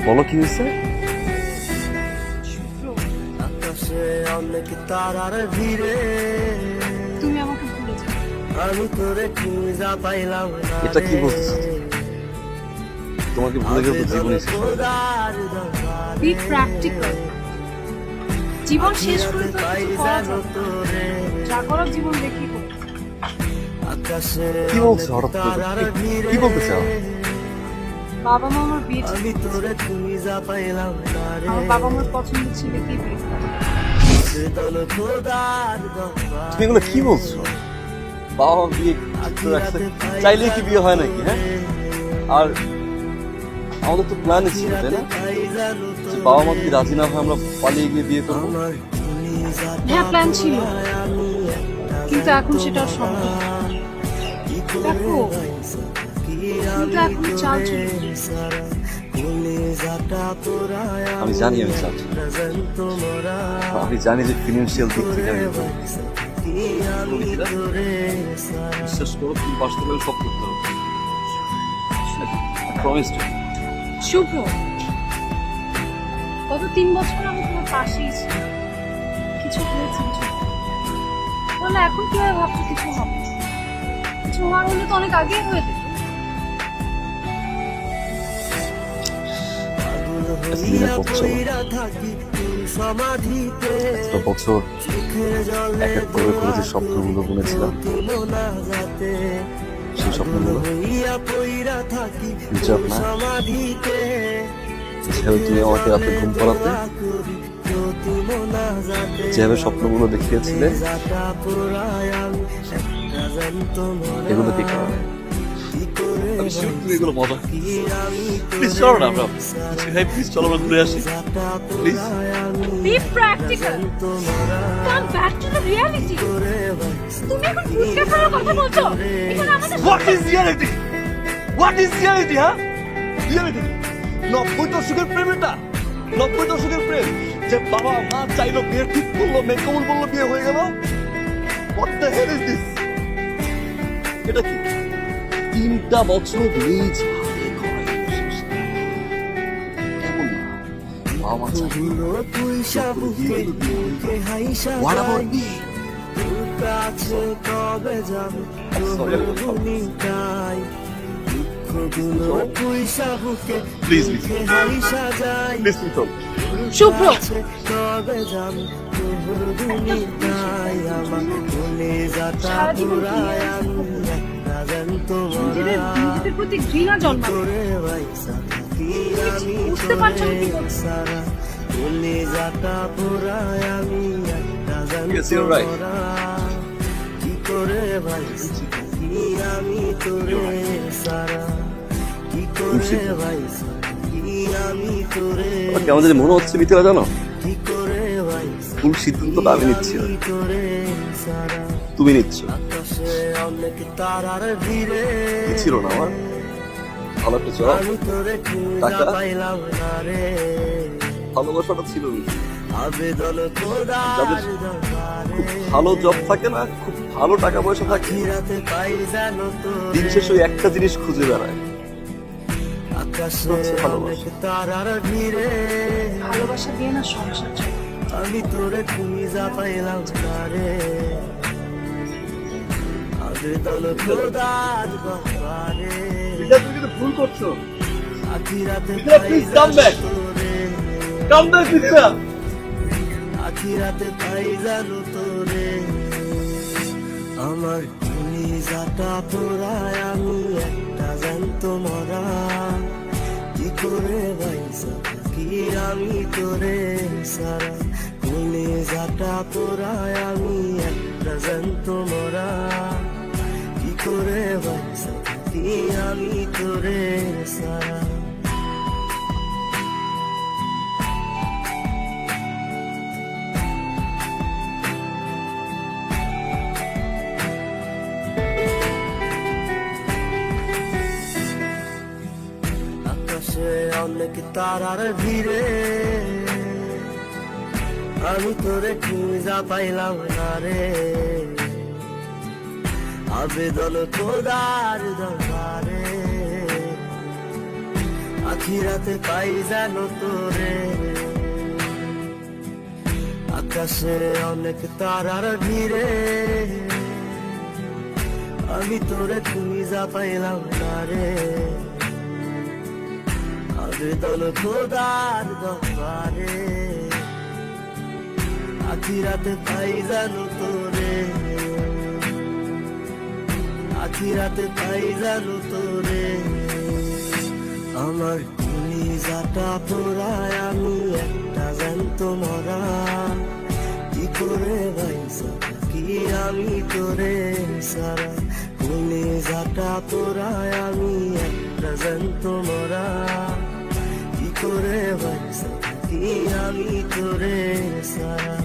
বলো কি হয়েছে? তুমি আমাকে ভুলে যাও। এটা কি বলছো? তোমাকে ভুলে গেলে তো জীবনই শেষ হয়ে যাবে। B practical. জীবন শেষ করে তো কিছু করা যাবে না। যা করার জীবন দেখি করো। কি বলছো হঠাৎ করে? কি বলতে চাও? বাবা মা আমার বিয়ে ঠিক করেছে। আমার বাবা মার পছন্দ ছেলে কি বিয়ে করে। তুমি এগুলো কি বলছো? বাবা মা বিয়ে ঠিক করে রাখছে, চাইলেই কি বিয়ে হয় নাকি? হ্যাঁ, আর আমাদের তো প্ল্যানই ছিল, তাই না? যে বাবা মা যদি রাজি না হয় আমরা পালিয়ে গিয়ে বিয়ে করবো। হ্যাঁ, প্ল্যান ছিল, কিন্তু এখন সেটা আর সম্ভব না। দেখো, কিন্তু এখন চাল চলে গেছে। আমি জানি আমি চাচ্ছি, আমি জানি যে ফিনান্সিয়াল দিক থেকে আমি বিশ্বাস করো, তুমি বাস্তবে সব করতে হবে। প্রমিস। শুভ, গত 3 বছর আমি তোমার পাশেই ছিলাম, কিছু হয়েছে কিছু হয়নি। তাহলে এখন কিভাবে ভাবছো কিছু হবে? কিছু হওয়ার হলে তো অনেক আগেই হয়ে যেত। এতটা বছর এক এক করে করে যে স্বপ্নগুলো বুনেছিলাম, সেই স্বপ্নগুলো ফিউচার না। যেভাবে তুমি আমাকে রাতে ঘুম পাড়াতে, যেভাবে স্বপ্নগুলো দেখিয়েছিলে, এগুলো কি কারণে? আমি শিওর তুমি এগুলো মজা। প্লিজ চলো না, আমরা প্লিজ চলো আমরা ঘুরে আসি please. Be practical, come back to the reality. তুমি এখন ভূত দেখানোর কথা বলছো? এখানে আমাদের what is reality? What is reality? হ্যাঁ, রিয়ালিটি 90 দশকের প্রেম। এটা 90 দশকের প্রেম যে বাবা মা চাইলো, বিয়ে ঠিক করলো, মেয়ে কবুল বললো, বিয়ে হয়ে গেল। What the hell is this? এটা কি 3টা বছর নিজ হাতে করা? কেমন না বাবা মা চাইলো? What about me? Please, please, শুভ্র, সারা জীবন কি নিজেদের প্রতি ঘৃণা জন্মাবে। বুঝতে পারছো না কি বলছি? Yes, you're right. কেমন জানি মনে হচ্ছে মিথ্যা, জানো? ভুল সিদ্ধান্তটা আমি নিচ্ছি না, তুমি নিচ্ছ। কি ছিল না আমার ভালো একটা জব, টাকা, ভালোবাসাটা ছিল। যাদের খুব ভালো জব থাকে না, খুব ভালো টাকা পয়সা থাকে, দিন শেষে ওই একটা জিনিস খুঁজে বেড়ায়, ভালোবাসা দিয়ে না সংসার চলে। আমি তোরে খুঁজা পাইলাম রে, আবেদন খোদার গহ্বরে। এটা তুমি কিন্তু ভুল করছো। আখিরাতে please come back, come back Vidya. আখিরাতে পাই জানো তোরে, আমার কলিজাটা পোড়ায় আমি একটা জ্যান্ত মরা। কি করে বাইসা কি আমি তোরে সারা, কলিজাটা পোড়ায় আমি একটা জ্যান্ত মরা। কি করে বাইসা কি আমি তোরে সারা। অনেক তারার ভিড়ে আমি তোরে খুঁজা পাইলাম না রে, আবেদন খোদার দরবারে। আখিরাতে পাই জানো তোরে, আকাশে অনেক তারার ভিড়ে আমি তোরে খুঁজা পাইলাম না রে, আবেদন খোদার দরবারে, আখিরাতে পাই জানো তোরে, আখিরাতে পাই জানো তোরে। আমার কলিজাটা পোড়ায় আমি একটা জ্যান্ত মরা, কি করে বাইসা থাকি আমি তোরে সারা, কলিজাটা পোড়ায় আমি একটা জ্যান্ত মরা, কি করে বাইসা থাকি আমি তোরে সারা।